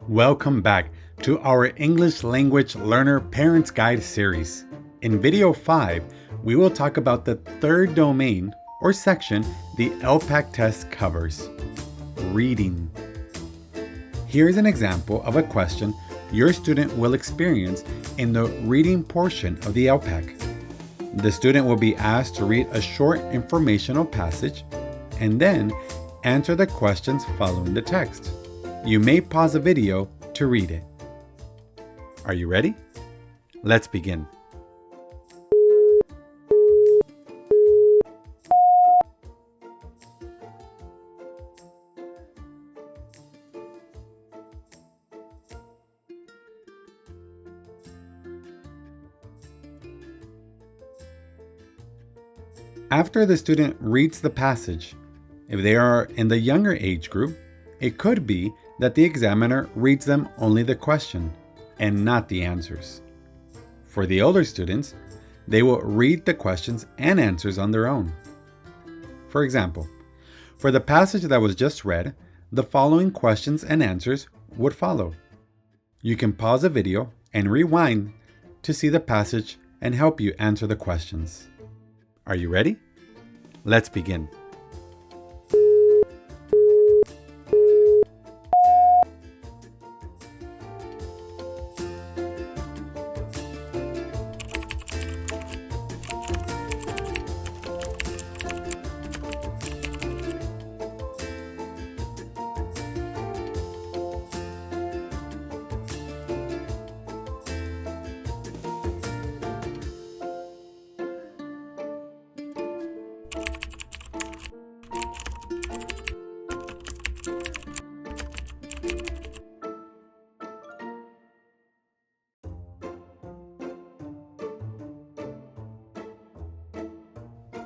Welcome back to our English Language Learner Parents Guide series. In video 5, we will talk about the third domain or section the ELPAC test covers, reading. Here's an example of a question your student will experience in the reading portion of the ELPAC. The student will be asked to read a short informational passage and then answer the questions following the text. You may pause the video to read it. Are you ready? Let's begin. After the student reads the passage, if they are in the younger age group, it could be that the examiner reads them only the question and not the answers. For the older students, they will read the questions and answers on their own. For example, for the passage that was just read, the following questions and answers would follow. You can pause the video and rewind to see the passage and help you answer the questions. Are you ready? Let's begin.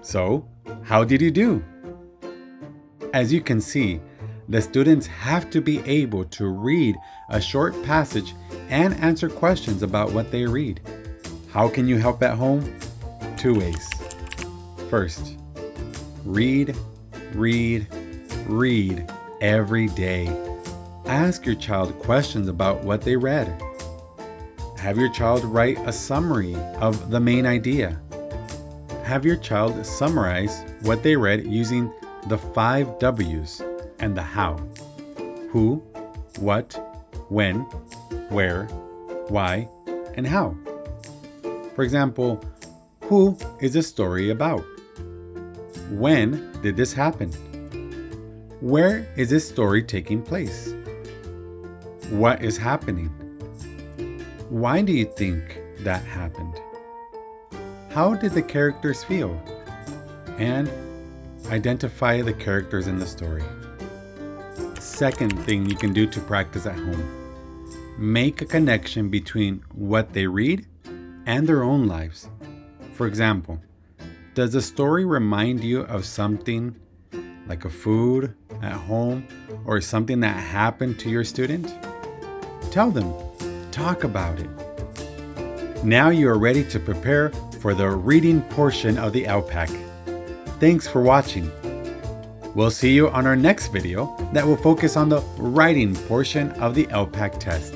So, how did you do? As you can see, the students have to be able to read a short passage and answer questions about what they read. How can you help at home? 2 ways. First, read every day. Ask your child questions about what they read. Have your child write a summary of the main idea. Have your child summarize what they read using the 5 W's and the how. Who, what, when, where, why, and how. For example, who is the story about? When did this happen? Where is this story taking place? What is happening? Why do you think that happened? How did the characters feel? And identify the characters in the story. Second thing you can do to practice at home. Make a connection between what they read and their own lives. For example, does the story remind you of something like a food at home or something that happened to your student? Tell them. Talk about it. Now you are ready to prepare for the reading portion of the ELPAC. Thanks for watching. We'll see you on our next video that will focus on the writing portion of the ELPAC test.